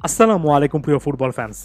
আসসালামু আলাইকুম প্রিয় ফুটবল ফ্যান্স।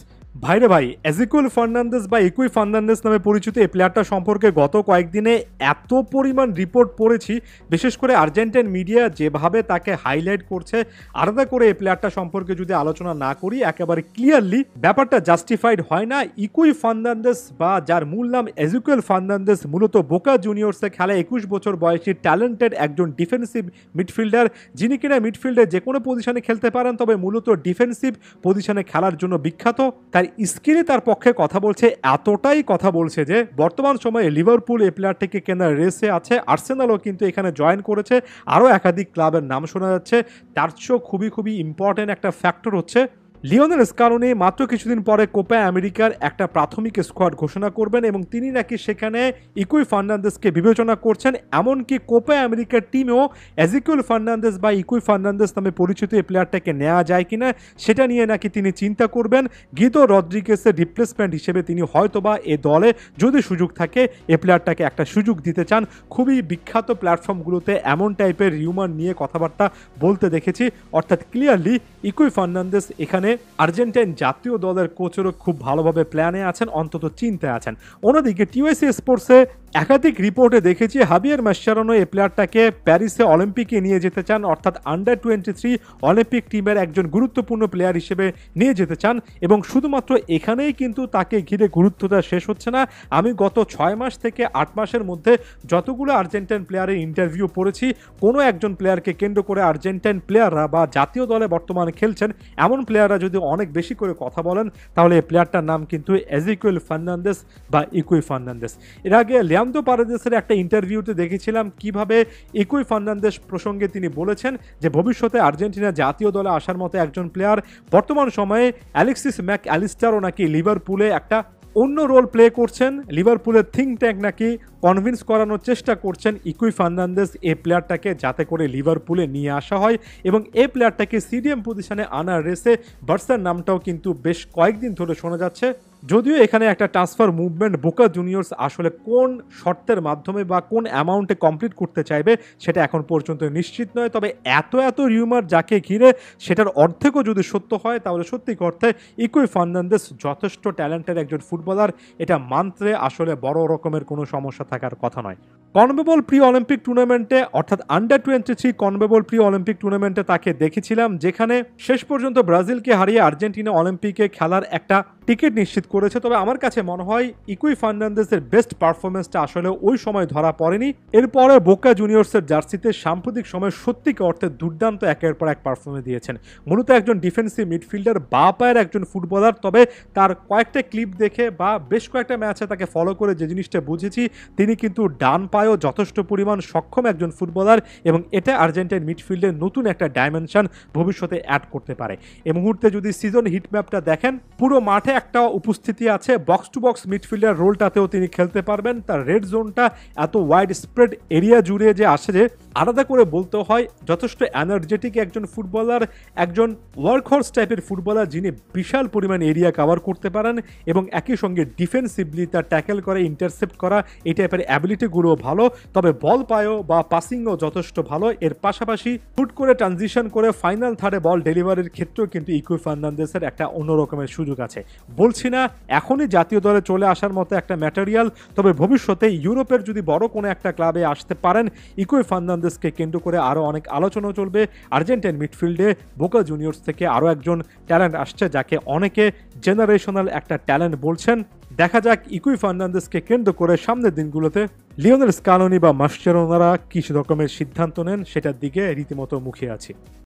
ভাইরে ভাই, এজিকুয়েল ফার্নান্দেজ বা ইকুই ফার্নান্দেজ নামে পরিচিত এই প্লেয়ারটা সম্পর্কে গত কয়েকদিনে এত পরিমাণ রিপোর্ট পড়েছি, বিশেষ করে আর্জেন্টাইন মিডিয়া যেভাবে তাকে হাইলাইট করছে। আলাদা করে এই প্লেয়ারটা সম্পর্কে যদি আলোচনা না করি, একেবারে ক্লিয়ারলি ব্যাপারটা জাস্টিফাইড হয় না। ইকুই ফার্নান্দেজ বা যার মূল নাম এজিকুয়েল ফার্নান্দেজ মূলত বোকা জুনিয়র্সে খেলা 21 বছর বয়সী ট্যালেন্টেড একজন ডিফেন্সিভ মিডফিল্ডার, যিনি কিনা মিডফিল্ডে যে কোনো পজিশনে খেলতে পারেন, তবে মূলত ডিফেন্সিভ পজিশনে খেলার জন্য বিখ্যাত। তার স্কিলে তার পক্ষে কথা বলছে, এতটাই কথা বলছে যে বর্তমান সময়ে লিভারপুল এই প্লেয়ারটিকে কেনার রেসে আছে। আর্সেনালও কিন্তু এখানে জয়েন করেছে, আরও একাধিক ক্লাবের নাম শোনা যাচ্ছে। তার চেয়েও খুবই ইম্পর্টেন্ট একটা ফ্যাক্টর হচ্ছে লিওনেল স্কালোনি মাত্র কিছুদিন পরে কোপা আমেরিকার একটা প্রাথমিক স্কোয়াড ঘোষণা করবেন এবং তিনি নাকি সেখানে ইকুই ফার্নান্দেজকে বিবেচনা করছেন। এমনকি কোপা আমেরিকার টিমেও এজিকুয়েল ফার্নান্দেজ বা ইকুই ফার্নান্দেজ নামে পরিচিত এই প্লেয়ারটাকে নেওয়া যায় কিনা সেটা নিয়ে নাকি তিনি চিন্তা করবেন। গিদো রদ্রিগেসের রিপ্লেসমেন্ট হিসেবে তিনি হয়তোবা এ দলে যদি সুযোগ থাকে এই প্লেয়ারটাকে একটা সুযোগ দিতে চান। খুবই বিখ্যাত প্ল্যাটফর্মগুলোতে এমন টাইপের রিউমার নিয়ে কথাবার্তা বলতে দেখেছি, অর্থাৎ ক্লিয়ারলি ইকুই ফার্নান্দেজ এখানে আর্জেন্টাইন জাতীয় দলের কোচেরও খুব ভালোভাবে প্ল্যানে আছেন, অন্তত চিন্তায় আছেন। অন্যদিকে টিওএসি স্পোর্টসে একাধিক রিপোর্টে দেখেছি হাবিয়ার মাসচারানো এই প্লেয়ারটাকে প্যারিসে অলিম্পিকে নিয়ে যেতে চান, অর্থাৎ আন্ডার 23 অলিম্পিক টিমের একজন গুরুত্বপূর্ণ প্লেয়ার হিসেবে নিয়ে যেতে চান। এবং শুধুমাত্র এখানেই কিন্তু তাকে ঘিরে গুরুত্বটা শেষ হচ্ছে না। আমি গত 6 মাস থেকে 8 মাসের মধ্যে যতগুলো আর্জেন্টাইন প্লেয়ারের ইন্টারভিউ পড়েছি, কোনো একজন প্লেয়ারকে কেন্দ্র করে আর্জেন্টাইন প্লেয়াররা বা জাতীয় দলে বর্তমানে খেলছেন এমন প্লেয়াররা যদি অনেক বেশি করে কথা বলেন, তাহলে এই প্লেয়ারটার নাম কিন্তু এজিকুয়েল ফার্নান্দেজ বা ইকুই ফার্নান্দেজ। এর আগে লিয়ান্দ্রো পারেদেসের একটা ইন্টারভিউতে দেখেছিলাম কিভাবে ইকুই ফার্নান্দেজ প্রসঙ্গে তিনি বলেছেন যে ভবিষ্যতে আর্জেন্টিনা জাতীয় দলে আসার মতো একজন প্লেয়ার। বর্তমান সময়ে অ্যালেক্সিস ম্যাক অ্যালিস্টারও নাকি লিভারপুলে একটা অন্য রোল প্লে করছেন। লিভারপুলের থিঙ্ক ট্যাঙ্ক নাকি কনভিন্স করানোর চেষ্টা করছেন ইকুই ফার্নান্দেজ এই প্লেয়ারটাকে যাতে করে লিভারপুলে নিয়ে আসা হয়, এবং এই প্লেয়ারটাকে সিডিএম পজিশনে আনার রেসে বার্সার নামটাও কিন্তু বেশ কয়েকদিন ধরে শোনা যাচ্ছে। যদিও এখানে একটা ট্রান্সফার মুভমেন্ট বোকা জুনিয়র্স আসলে কোন শর্তের মাধ্যমে বা কোন অ্যামাউন্টে কমপ্লিট করতে চাইবে সেটা এখন পর্যন্ত নিশ্চিত নয়। তবে এত রিউমার যাকে ঘিরে সেটার অর্ধেকও যদি সত্য হয়, তাহলে সত্যি অর্থে ইকুই ফার্নান্দেজ যথেষ্ট ট্যালেন্টের একজন ফুটবলার, এটা মানতে আসলে বড় রকমের কোনো সমস্যা থাকার কথা নয়। কনমেবল প্রি অলিম্পিক টুর্নামেন্টে অর্থাৎ আন্ডার 23 কনমেবল প্রি অলিম্পিক টুর্নামেন্টে তাকে দেখেছিলাম, যেখানে শেষ পর্যন্ত ব্রাজিলকে হারিয়ে আর্জেন্টিনা অলিম্পিকে খেলার একটা টিকিট নিশ্চিত করেছে। তবে আমার কাছে মনে হয় ইকুই ফার্নান্দেজের বেস্ট পারফরমেন্সটা আসলে ওই সময় ধরা পড়েনি। এরপরে বোকা জুনিয়র্সের জার্সিতে সাম্প্রতিক সময় সত্যিকার অর্থে দুর্দান্ত একের পর এক পারফরমেন্স দিয়েছেন। মূলত একজন ডিফেন্সিভ মিডফিল্ডার, বা পায়ের একজন ফুটবলার। তবে তার কয়েকটা ক্লিপ দেখে বা বেশ কয়েকটা ম্যাচে তাকে ফলো করে যে জিনিসটা বুঝেছি, তিনি কিন্তু ডান পায়েও যথেষ্ট পরিমাণ সক্ষম একজন ফুটবলার, এবং এটা আর্জেন্টাইন মিডফিল্ডে নতুন একটা ডাইমেনশন ভবিষ্যতে অ্যাড করতে পারে। এই মুহূর্তে যদি সিজন হিটম্যাপটা দেখেন, পুরো মাঠে একটা উপস্থিতি আছে। বক্স টু বক্স মিডফিল্ডার রোলটাতেও তিনি খেলতে পারবেন। তার রেড জোনটা এত ওয়াইড স্প্রেড এরিয়া জুড়ে যে আসে, যে আলাদা করে বলতে হয় যথেষ্ট এনার্জেটিক একজন ফুটবলার, একজন ওয়ার্কহর্স টাইপের ফুটবলার, যিনি বিশাল পরিমাণ এরিয়া কভার করতে পারেন এবং একই সঙ্গে ডিফেন্সিভলি তার ট্যাকেল করে ইন্টারসেপ্ট করা এই টাইপের অ্যাবিলিটিগুলো ভালো। তবে বল পায়ও বা পাসিংও যথেষ্ট ভালো। এর পাশাপাশি হুট করে ট্রানজিশন করে ফাইনাল থার্ডে বল ডেলিভারির ক্ষেত্রেও কিন্তু ইকুই ফার্নান্দেজের একটা অন্য রকমের সুযোগ আছে। বলছি না এখনই জাতীয় দলে চলে আসার মতো একটা ম্যাটেরিয়াল, তবে ভবিষ্যতে ইউরোপের যদি বড় কোনো একটা ক্লাবে আসতে পারেন, ইকুই ফার্নান্দেজকে কেন্দ্র করে আরও অনেক আলোচনা চলবে। আর্জেন্টাইন মিডফিল্ডে বোকা জুনিয়র্স থেকে আরও একজন ট্যালেন্ট আসছে, যাকে অনেকে জেনারেশনাল একটা ট্যালেন্ট বলছেন। দেখা যাক ইকুই ফার্নান্দেজকে কেন্দ্র করে সামনের দিনগুলোতে লিওনেল স্কালোনি বা মাসচেরানোরা কি রকমের সিদ্ধান্ত নেন, সেটার দিকে রীতিমতো মুখিয়ে আছি।